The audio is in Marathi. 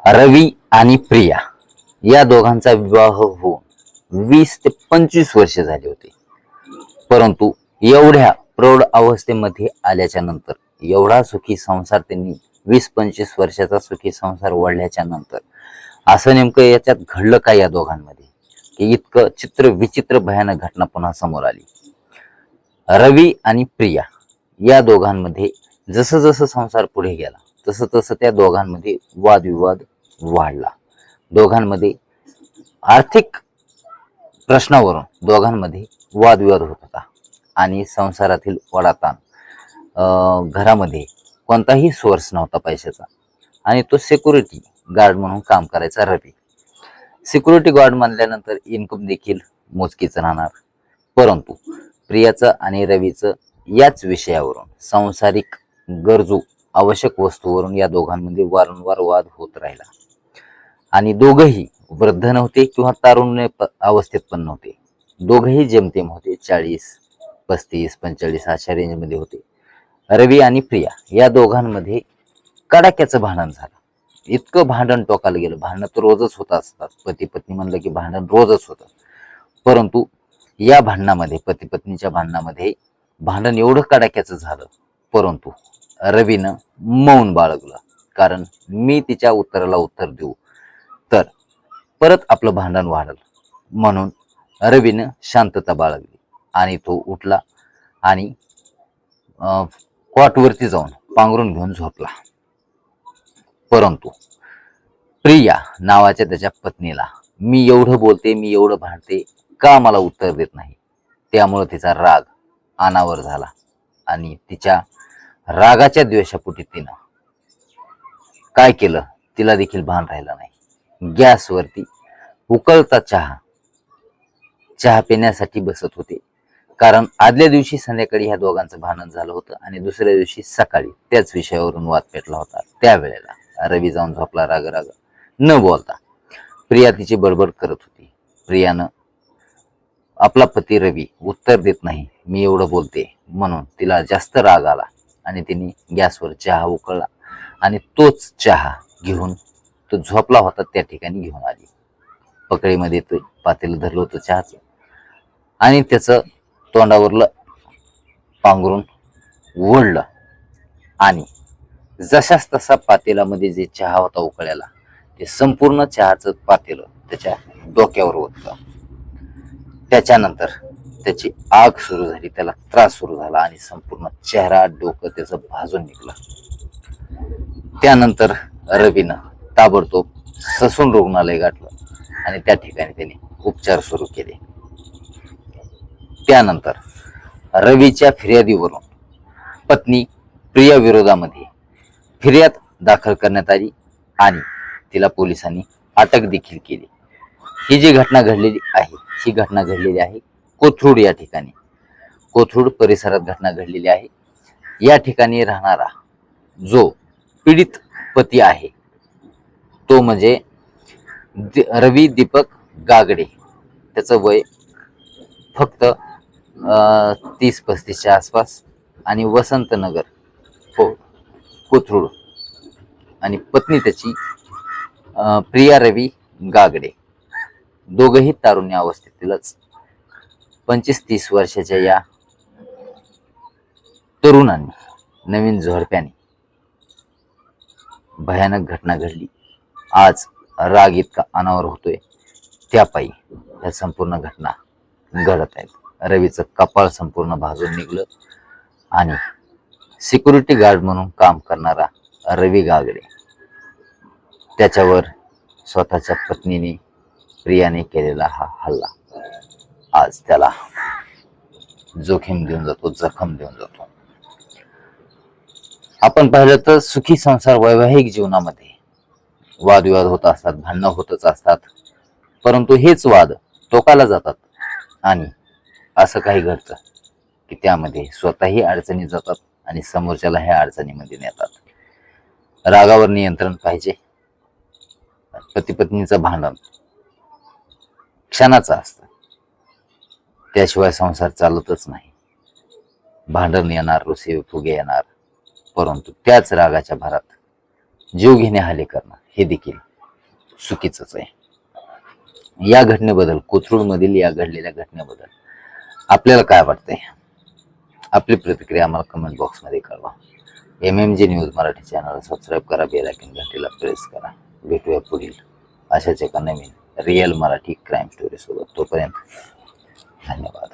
रवी आणि प्रिया या दोघांचा विवाह होऊन 20 ते 25 वर्ष झाली होती. परंतु एवढ्या प्रौढ अवस्थेमध्ये आल्याच्या नंतर, एवढा सुखी संसार त्यांनी 20-25 वर्षाचा सुखी संसार वाढल्याच्या नंतर असं नेमकं याच्यात घडलं काय या दोघांमध्ये की इतकं चित्र विचित्र भयानक घटना पुन्हा समोर आली. रवी आणि प्रिया या दोघांमध्ये जसं जसं संसार पुढे गेला तसं तसं त्या दोघांमध्ये वादविवाद वाढला. दोघांमध्ये आर्थिक प्रश्नावरून दोघांमध्ये वादविवाद होत होता आणि संसारातील ओढाताण, घरामध्ये कोणताही सोर्स नव्हता पैशाचा आणि तो सिक्युरिटी गार्ड म्हणून काम करायचा रवी. सिक्युरिटी गार्ड म्हणल्यानंतर इन्कम देखील मोजकीच राहणार. परंतु प्रियाचं आणि रवीचं याच विषयावरून, सांसारिक गरजू आवश्यक वस्तूवरून या दोघांमध्ये वारंवार वाद होत राहिला. आणि दोघंही वृद्ध नव्हते किंवा तारुण्य अवस्थेत पण नव्हते. दोघंही जेमतेम होते, 40, 35, 45 अशा रेंजमध्ये होते. रवी आणि प्रिया या दोघांमध्ये कडाक्याचं भांडण झालं. इतकं भांडण टोकाला गेलं. भांडण तर रोजच होत असतात, पती पत्नी म्हणलं की भांडण रोजच होतं. परंतु या भांडणामध्ये, पती पत्नीच्या भांडणामध्ये भांडण एवढं कडाक्याचं झालं, परंतु रवीनं मौन बाळगलं. कारण मी तिच्या उत्तराला उत्तर देऊ तर परत आपलं भांडण वाढलं, म्हणून रवीनं शांतता बाळगली आणि तो उठला आणि कॉटवरती जाऊन पांघरून घेऊन झोपला. परंतु प्रिया नावाच्या त्याच्या पत्नीला मी एवढं बोलते, मी एवढं भांडते, का मला उत्तर देत नाही, त्यामुळे तिचा राग अनावर झाला आणि तिच्या रागाच्या द्वेषापोटी तिनं काय केलं तिला देखील भान राहिलं नाही. गॅसवरती उकळता चहा पिण्यासाठी बसत होते. कारण आदल्या दिवशी संध्याकाळी ह्या दोघांचं भांडण झालं होतं आणि दुसऱ्या दिवशी सकाळी त्याच विषयावरून वाद पेटला होता. त्यावेळेला रवी जाऊन झोपला राग न बोलता. प्रिया तिची बडबड करत होती. प्रियानं आपला पती रवी उत्तर देत नाही, मी एवढं बोलते, म्हणून तिला जास्त राग आला आणि तिने गॅसवर चहा उकळला आणि तोच चहा घेऊन तो झोपला होता त्या ठिकाणी घेऊन आली. पकळीमध्ये तो पातेलं धरलं होतं चहाचं आणि त्याचं तोंडावरलं पांघरून ओढलं आणि जशाच तसा पातेल्यामध्ये जे चहा होता उकळलेला, ते संपूर्ण चहाचं पातेलं त्याच्या डोक्यावर ओतलं. त्याच्यानंतर त्याची आग सुरू झाली, त्याला त्रास सुरू झाला आणि संपूर्ण चेहरा, डोकं त्याचं भाजून निघलं. त्यानंतर रवीनं ताबडतोब ससून रुग्णालय गाठलं आणि त्या ठिकाणी त्याने उपचार सुरू केले. त्यानंतर रवीच्या फिर्यादीवरून पत्नी प्रिया विरोधामध्ये फिर्याद दाखल करण्यात आली आणि तिला पोलिसांनी अटक देखील केली. ही जी घटना घडलेली आहे, ही घटना घडलेली आहे कोथरूड या ठिकाणी. कोथरूड परिसरात घटना घडलेली आहे. या ठिकाणी राहणारा जो पीडित पती आहे तो म्हणजे रवी दीपक गागडे. त्याचं वय फक्त 30-35च्या आसपास आणि वसंतनगर हो कोथरूड. आणि पत्नी त्याची प्रिया रवी गागडे. दोघंही तारुण्य अवस्थेतीलच. 25-30 वर्षाच्या या तरुणांनी, नवीन जोडप्याने भयानक घटना घडली. आज राग इतका अनावर होतोय, त्यापायी ह्या संपूर्ण घटना घडत आहेत. रवीचं कपाळ संपूर्ण भाजून निघलं आणि सिक्युरिटी गार्ड म्हणून काम करणारा रवी गागडे, त्याच्यावर स्वतःच्या पत्नीने प्रियाने केलेला हा हल्ला आज त्याला जखम देऊन जातो. आपण पाहिलं तर सुखी संसार, वैवाहिक जीवनामध्ये वादविवाद होत असतात, भांडणं होतच असतात. परंतु हेच वाद टोकाला जातात आणि असं काही घडतं की त्यामध्ये स्वतःही अडचणीत जातात आणि समोरच्याला ह्या अडचणीमध्ये नेतात. रागावर नियंत्रण पाहिजे. पती पत्नीचं भांडण क्षणाचं असतं, त्याशिवाय संसार चालतच नाही. भांडण येणार, रुसे फुगे येणार, परंतु त्याच रागाच्या भरात जीव घेणे हाले करणं हे देखील चुकीचंच आहे. या घटनेबद्दल, कोथरूडमधील या घडलेल्या घटनेबद्दल आपल्याला काय वाटतंय? आपली प्रतिक्रिया आम्हाला कमेंट बॉक्समध्ये कळवा. MMG news Marathi channel subscribe करा, बेल आयकॉन घंटीला प्रेस करा. भेटूया पुढील अशाच एका नवीन रिअल मराठी क्राईम स्टोरी सोबत. तोपर्यंत धन्यवाद.